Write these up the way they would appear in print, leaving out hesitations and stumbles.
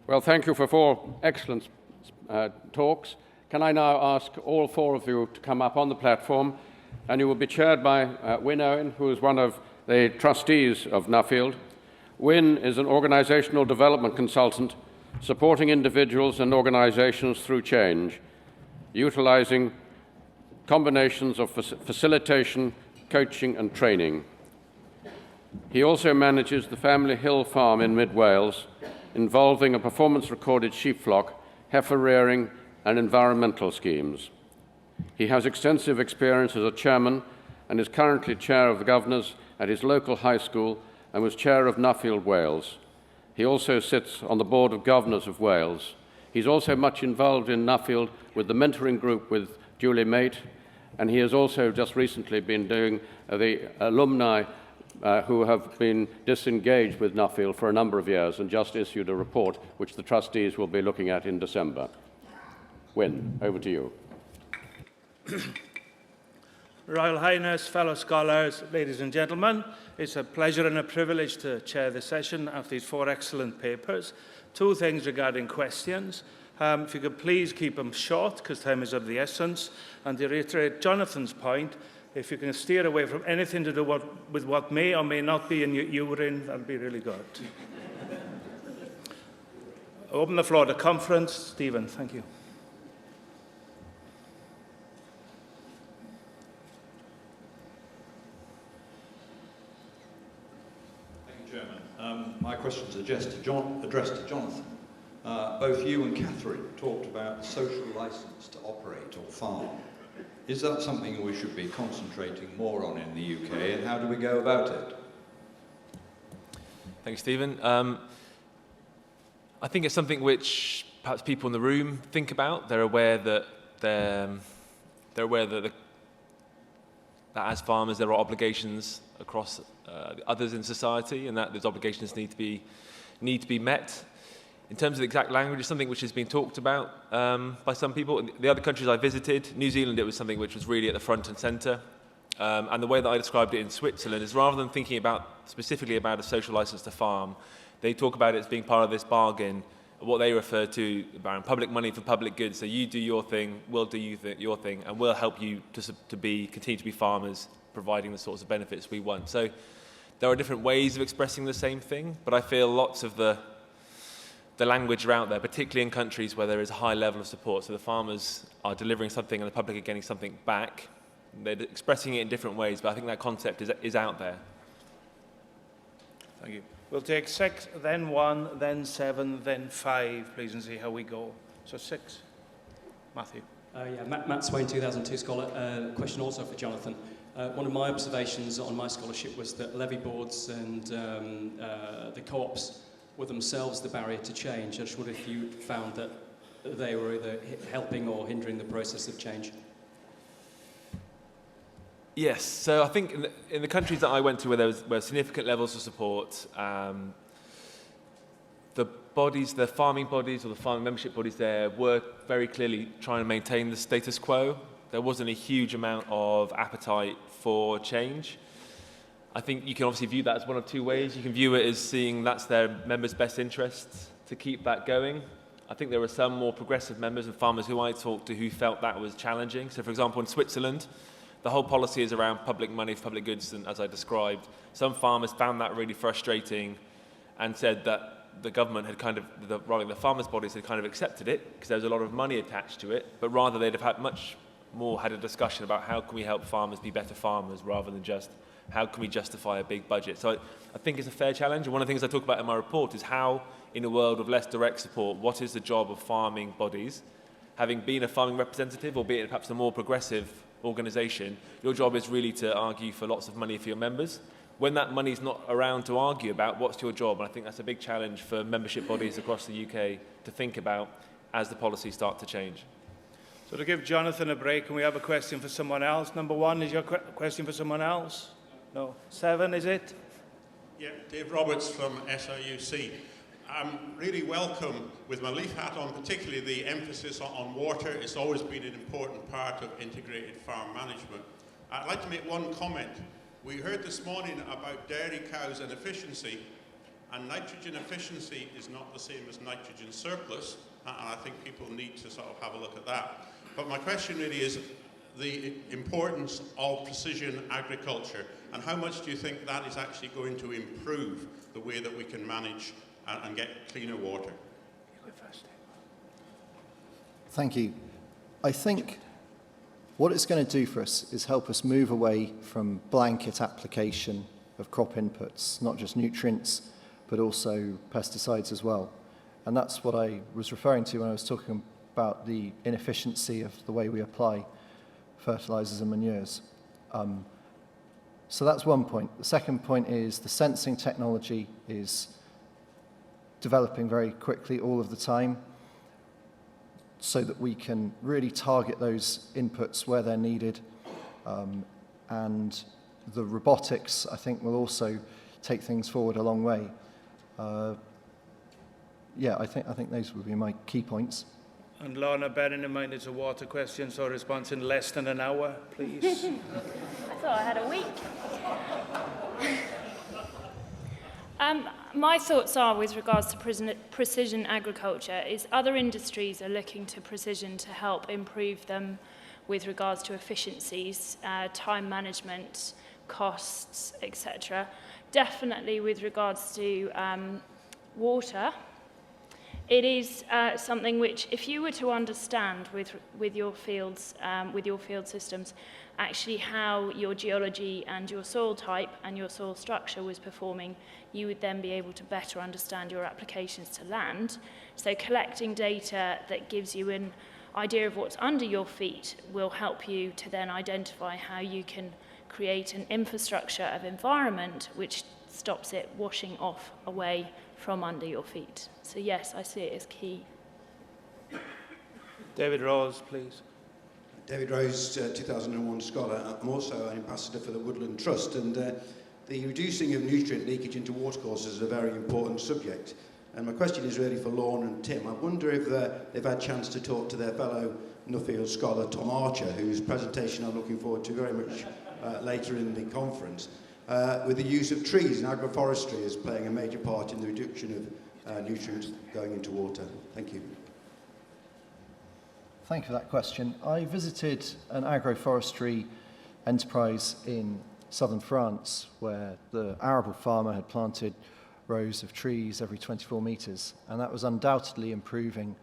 Well, thank you for 4 excellent talks. Can I now ask all 4 of you to come up on the platform, and you will be chaired by Owen, who is one of the trustees of Nuffield. Wynne is an organisational development consultant supporting individuals and organisations through change, utilising combinations of facilitation, coaching and training. He also manages the Family Hill Farm in Mid Wales, involving a performance-recorded sheep flock, heifer rearing and environmental schemes. He has extensive experience as a chairman and is currently chair of the governors at his local high school and was chair of Nuffield, Wales. He also sits on the board of governors of Wales. He's also much involved in Nuffield with the mentoring group with Julie Mate, and he has also just recently been doing the alumni who have been disengaged with Nuffield for a number of years and just issued a report which the trustees will be looking at in December. Wynne, over to you. Royal Highness, fellow scholars, ladies and gentlemen, it's a pleasure and a privilege to chair the session after these 4 excellent papers. 2 things regarding questions. If you could please keep them short, because time is of the essence. And to reiterate Jonathan's point, if you can steer away from anything to do with what may or may not be in your urine, that would be really good. Open the floor to conference. Stephen, thank you. My questions are addressed to Jonathan. Both you and Catherine talked about social licence to operate or farm. Is that something we should be concentrating more on in the UK, and how do we go about it? Thanks, Stephen. I think it's something which perhaps people in the room think about. They're aware that that as farmers there are obligations across others in society, and that those obligations need to be met. In terms of the exact language, it's something which has been talked about by some people. In the other countries I visited, New Zealand, it was something which was really at the front and centre. And the way that I described it in Switzerland is rather than thinking specifically about a social licence to farm, they talk about it as being part of this bargain, what they refer to about public money for public goods. So you do your thing, we'll do your thing, and we'll help you to continue to be farmers, providing the sorts of benefits we want. So there are different ways of expressing the same thing, but I feel lots of the language are out there, particularly in countries where there is a high level of support. So the farmers are delivering something and the public are getting something back. They're expressing it in different ways, but I think that concept is out there. Thank you. We'll take 6, then 1, then 7, then 5, please, and see how we go. So 6. Matthew. Matt Swain, 2002 scholar. Question also for Jonathan. One of my observations on my scholarship was that levy boards and the co-ops were themselves the barrier to change. I just wonder if you found that they were either helping or hindering the process of change. Yes, so I think in the countries that I went to where there were significant levels of support, the farming bodies or the farming membership bodies there were very clearly trying to maintain the status quo. There wasn't a huge amount of appetite for change. I think you can obviously view that as one of 2 ways. You can view it as seeing that's their members' best interests to keep that going. I think there were some more progressive members and farmers who I talked to who felt that was challenging. So, for example, in Switzerland, the whole policy is around public money for public goods, and as I described, some farmers found that really frustrating and said that the government had the farmers' bodies had kind of accepted it because there was a lot of money attached to it, but rather they'd have had much more had a discussion about how can we help farmers be better farmers rather than just how can we justify a big budget. So I think it's a fair challenge, and one of the things I talk about in my report is how, in a world of less direct support, what is the job of farming bodies? Having been a farming representative, albeit perhaps a more progressive organisation, your job is really to argue for lots of money for your members. When that money's not around to argue about, what's your job? And I think that's a big challenge for membership bodies across the UK to think about as the policies start to change. So to give Jonathan a break, can we have a question for someone else? Number 1, is your question for someone else? No. 7, is it? Yeah, Dave Roberts from SIUC. I'm really welcome, with my leaf hat on, particularly the emphasis on water. It's always been an important part of integrated farm management. I'd like to make one comment. We heard this morning about dairy cows and efficiency. And nitrogen efficiency is not the same as nitrogen surplus, and I think people need to sort of have a look at that. But my question really is the importance of precision agriculture, and how much do you think that is actually going to improve the way that we can manage and get cleaner water? Thank you. I think what it's going to do for us is help us move away from blanket application of crop inputs, not just nutrients, but also pesticides as well. And that's what I was referring to when I was talking about the inefficiency of the way we apply fertilizers and manures. So that's one point. The second point is the sensing technology is developing very quickly all of the time, so that we can really target those inputs where they're needed. And the robotics, I think, will also take things forward a long way. Yeah, I think those would be my key points. And Lorna, bearing in mind it's a water question, so response in less than an hour, please. I thought I had a week. My thoughts are, with regards to precision agriculture, is other industries are looking to precision to help improve them with regards to efficiencies, time management, costs, etc. Definitely with regards to water, it is something which, if you were to understand with your fields, with your field systems, actually how your geology and your soil type and your soil structure was performing, you would then be able to better understand your applications to land. So collecting data that gives you an idea of what's under your feet will help you to then identify how you can create an infrastructure of environment which stops it washing off away from under your feet. So yes, I see it as key. David Rose, please. David Rose, 2001 scholar. I'm also an ambassador for the Woodland Trust, and the reducing of nutrient leakage into watercourses is a very important subject. And my question is really for Lorna and Tim. I wonder if they've had a chance to talk to their fellow Nuffield scholar, Tom Archer, whose presentation I'm looking forward to very much later in the conference, with the use of trees, and agroforestry is playing a major part in the reduction of nutrients going into water. Thank you. Thank you for that question. I visited an agroforestry enterprise in southern France where the arable farmer had planted rows of trees every 24 metres, and that was undoubtedly improving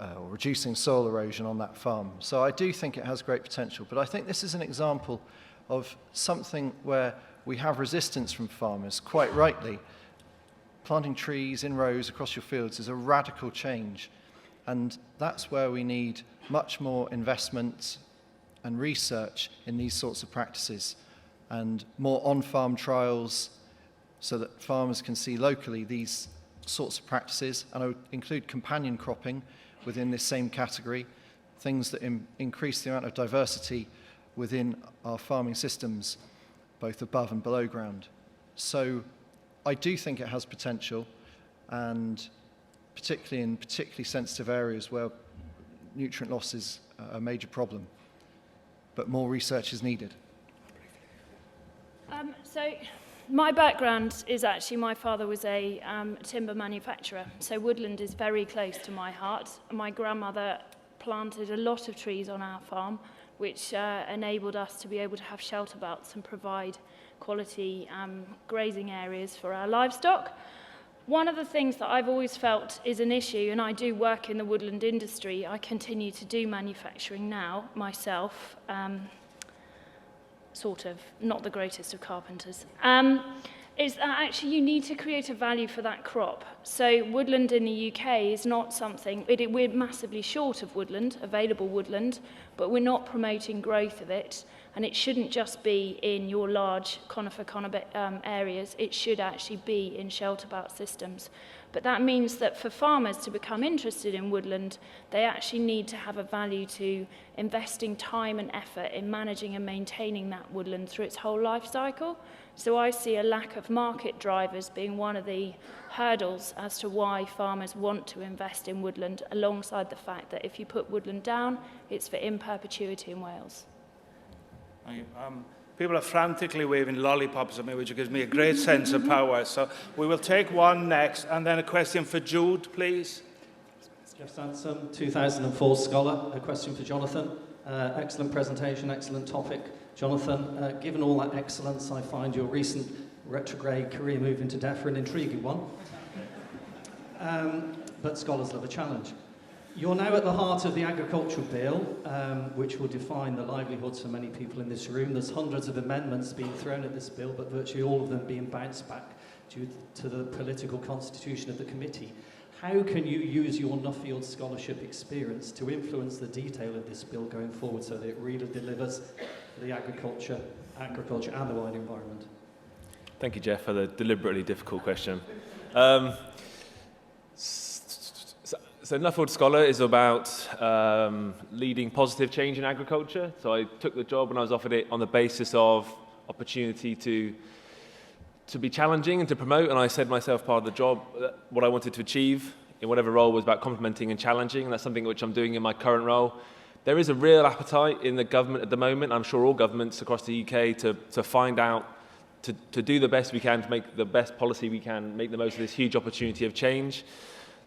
or reducing soil erosion on that farm. So I do think it has great potential, but I think this is an example of something where we have resistance from farmers, quite rightly. Planting trees in rows across your fields is a radical change. And that's where we need much more investment and research in these sorts of practices, and more on-farm trials so that farmers can see locally these sorts of practices. And I would include companion cropping within this same category, things that increase the amount of diversity within our farming systems, both above and below ground. So I do think it has potential, and particularly in particularly sensitive areas where nutrient loss is a major problem. But more research is needed. So my background is actually, my father was a timber manufacturer, so woodland is very close to my heart. My grandmother planted a lot of trees on our farm, which enabled us to be able to have shelter belts and provide quality grazing areas for our livestock. One of the things that I've always felt is an issue, and I do work in the woodland industry, I continue to do manufacturing now myself, sort of, not the greatest of carpenters, is that actually you need to create a value for that crop. So woodland in the UK is not something, we're massively short of woodland, available woodland, but we're not promoting growth of it. And it shouldn't just be in your large conifer areas, it should actually be in shelter belt systems. But that means that for farmers to become interested in woodland, they actually need to have a value to investing time and effort in managing and maintaining that woodland through its whole life cycle. So I see a lack of market drivers being one of the hurdles as to why farmers want to invest in woodland, alongside the fact that if you put woodland down, it's for in perpetuity in Wales. People are frantically waving lollipops at me, which gives me a great sense of power. So we will take one next, and then a question for Jude, please. Jeff Sansom, 2004 scholar. A question for Jonathan. Excellent presentation, excellent topic. Jonathan, given all that excellence, I find your recent retrograde career move into DEFRA an intriguing one. But scholars love a challenge. You're now at the heart of the agricultural bill, which will define the livelihoods for many people in this room. There's hundreds of amendments being thrown at this bill, but virtually all of them being bounced back due to the political constitution of the committee. How can you use your Nuffield scholarship experience to influence the detail of this bill going forward so that it really delivers for the agriculture and the wider environment? Thank you, Jeff, for the deliberately difficult question. So Nuffield Scholar is about leading positive change in agriculture. So I took the job and I was offered it on the basis of opportunity to be challenging and to promote, and I said myself part of the job, what I wanted to achieve in whatever role was about complementing and challenging, and that's something which I'm doing in my current role. There is a real appetite in the government at the moment, I'm sure all governments across the UK, to find out, to do the best we can, to make the best policy we can, make the most of this huge opportunity of change.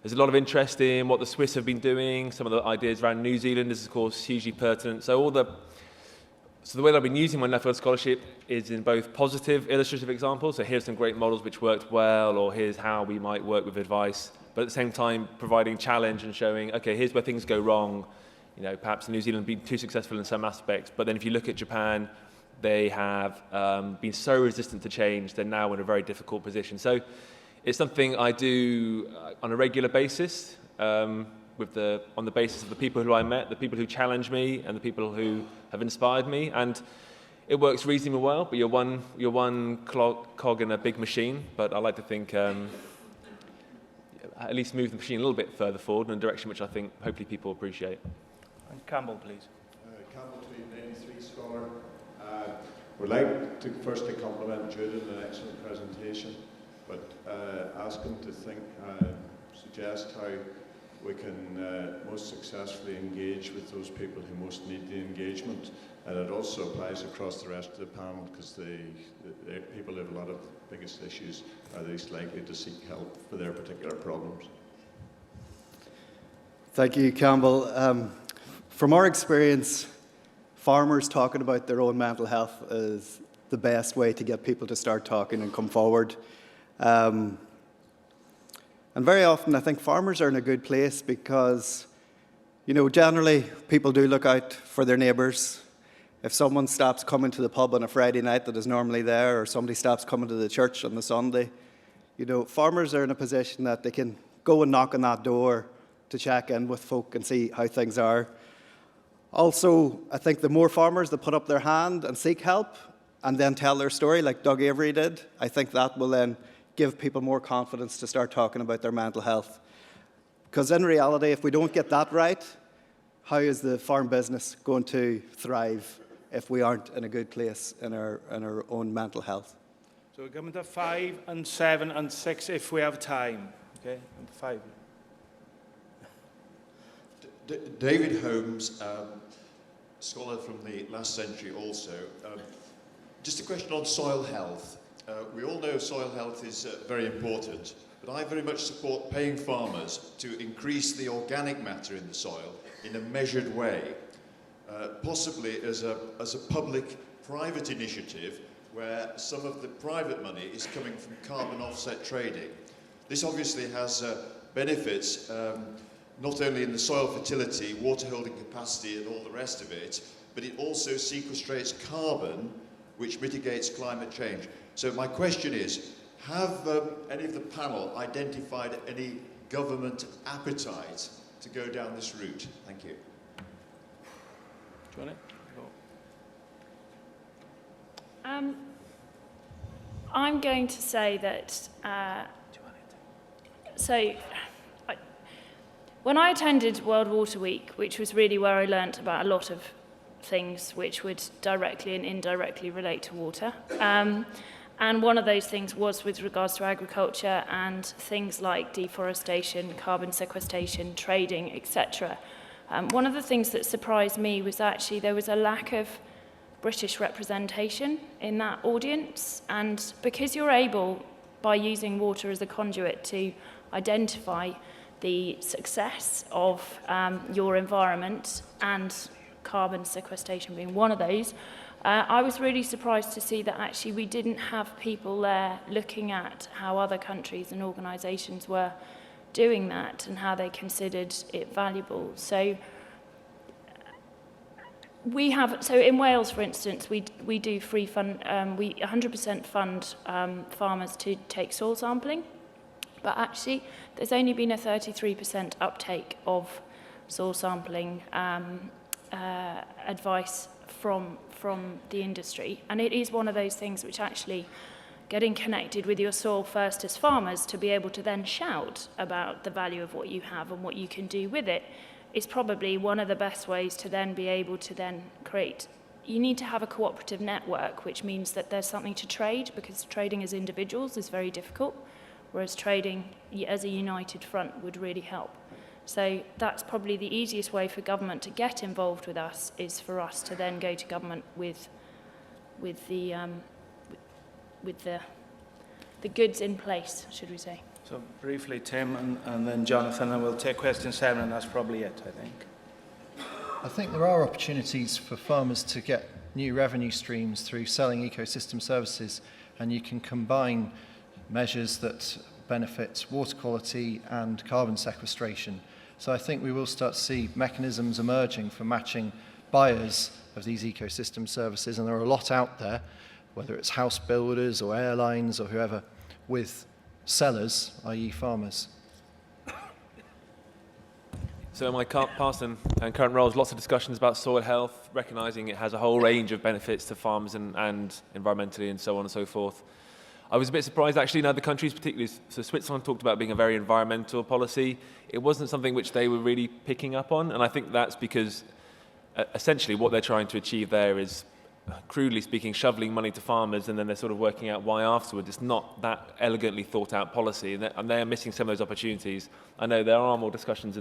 There's a lot of interest in what the Swiss have been doing, some of the ideas around New Zealand is of course hugely pertinent. So the way that I've been using my Nuffield Scholarship is in both positive, illustrative examples, so here's some great models which worked well, or here's how we might work with advice, but at the same time providing challenge and showing, okay, here's where things go wrong. You know, perhaps New Zealand been too successful in some aspects, but then if you look at Japan, they have been so resistant to change, they're now in a very difficult position. So it's something I do on a regular basis, on the basis of the people who I met, the people who challenge me, and the people who have inspired me, and it works reasonably well. But you're one cog in a big machine. But I like to think at least move the machine a little bit further forward in a direction which I think hopefully people appreciate. And Campbell, please. Campbell, 93 scholar. Would like to firstly compliment Jude on an excellent presentation, but ask him to suggest how we can most successfully engage with those people who most need the engagement. And it also applies across the rest of the panel, because the people who have a lot of the biggest issues are least likely to seek help for their particular problems. Thank you, Campbell. From our experience, farmers talking about their own mental health is the best way to get people to start talking and come forward. And very often I think farmers are in a good place because, you know, generally people do look out for their neighbours. If someone stops coming to the pub on a Friday night that is normally there, or somebody stops coming to the church on the Sunday, you know, farmers are in a position that they can go and knock on that door to check in with folk and see how things are. Also, I think the more farmers that put up their hand and seek help and then tell their story like Doug Avery did, I think that will then give people more confidence to start talking about their mental health. Because in reality, if we don't get that right, how is the farm business going to thrive if we aren't in a good place in our own mental health? So we're coming to 5 and 7 and 6 if we have time. Okay, and 5. David Holmes, scholar from the last century also. Just a question on soil health. We all know soil health is very important, but I very much support paying farmers to increase the organic matter in the soil in a measured way, possibly as a public-private initiative where some of the private money is coming from carbon offset trading. This obviously has benefits not only in the soil fertility, water holding capacity and all the rest of it, but it also sequestrates carbon, which mitigates climate change. So my question is, have any of the panel identified any government appetite to go down this route? Thank you. Do you want it? I'm going to say that, when I attended World Water Week, which was really where I learnt about a lot of things which would directly and indirectly relate to water, and one of those things was with regards to agriculture and things like deforestation, carbon sequestration, trading, etc. One of the things that surprised me was actually there was a lack of British representation in that audience, and because you're able, by using water as a conduit, to identify the success of your environment, and carbon sequestration being one of those, I was really surprised to see that actually we didn't have people there looking at how other countries and organisations were doing that and how they considered it valuable. So we have, so in Wales, for instance, we do free fund, we 100% fund farmers to take soil sampling, but actually there's only been a 33% uptake of soil sampling advice from the industry. And it is one of those things which actually, getting connected with your soil first as farmers to be able to then shout about the value of what you have and what you can do with it, is probably one of the best ways to then be able to then create. You need to have a cooperative network, which means that there's something to trade, because trading as individuals is very difficult, whereas trading as a united front would really help. So that's probably the easiest way for government to get involved with us, is for us to then go to government with the goods in place, should we say. So briefly, Tim, and then Jonathan, and we'll take question 7, and that's probably it, I think. I think there are opportunities for farmers to get new revenue streams through selling ecosystem services, and you can combine measures that benefit water quality and carbon sequestration. So I think we will start to see mechanisms emerging for matching buyers of these ecosystem services, and there are a lot out there, whether it's house builders or airlines or whoever, with sellers, i.e. farmers. So in my past and current roles, lots of discussions about soil health, recognising it has a whole range of benefits to farmers and environmentally and so on and so forth. I was a bit surprised actually in other countries, particularly, so Switzerland talked about being a very environmental policy. It wasn't something which they were really picking up on, and I think that's because essentially what they're trying to achieve there is, crudely speaking, shoveling money to farmers, and then they're sort of working out why afterwards. It's not that elegantly thought out policy, and they're missing some of those opportunities. I know there are more discussions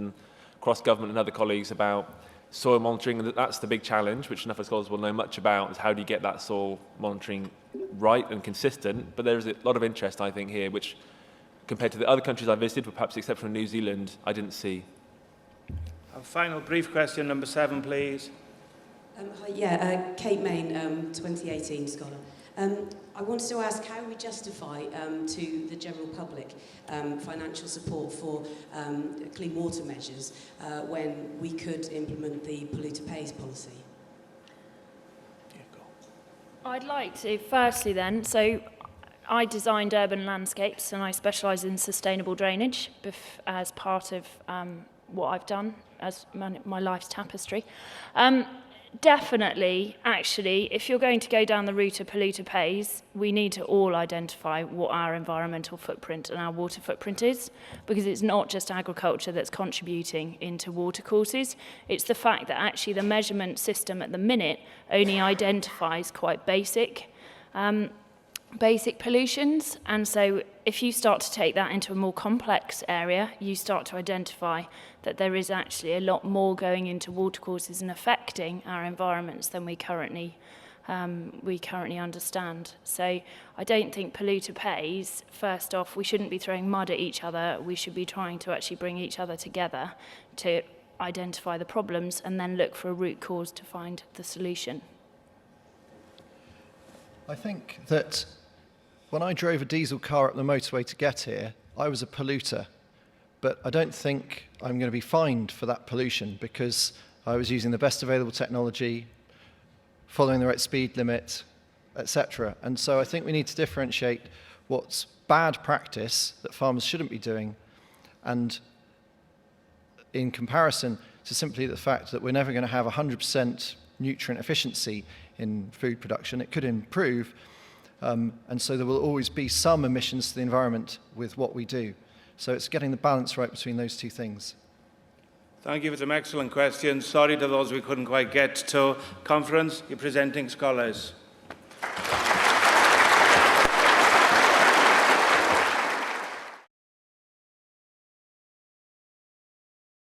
across government and other colleagues about soil monitoring, and that's the big challenge, which enough scholars will know much about, is how do you get that soil monitoring right and consistent. But there's a lot of interest, I think, here, which compared to the other countries I visited, with perhaps the exception of New Zealand, I didn't see. A final brief question, number 7, please. Hi, Kate Main, 2018 scholar. I wanted to ask how we justify to the general public financial support for clean water measures when we could implement the polluter pays policy. I'd like to, firstly then, so I designed urban landscapes and I specialise in sustainable drainage as part of what I've done as my life's tapestry. Definitely, actually, if you're going to go down the route of polluter pays, we need to all identify what our environmental footprint and our water footprint is, because it's not just agriculture that's contributing into water courses. It's the fact that actually the measurement system at the minute only identifies quite basic pollutions, and so if you start to take that into a more complex area, you start to identify that there is actually a lot more going into watercourses and affecting our environments than we currently understand. So I don't think polluter pays. First off, we shouldn't be throwing mud at each other. We should be trying to actually bring each other together to identify the problems and then look for a root cause to find the solution. I think that when I drove a diesel car up the motorway to get here, I was a polluter. But I don't think I'm going to be fined for that pollution because I was using the best available technology, following the right speed limit, etc. And so I think we need to differentiate what's bad practice that farmers shouldn't be doing, and in comparison to simply the fact that we're never going to have 100% nutrient efficiency in food production. It could improve, and so there will always be some emissions to the environment with what we do. So it's getting the balance right between those two things. Thank you for some excellent questions. Sorry to those we couldn't quite get to. Conference, your presenting scholars.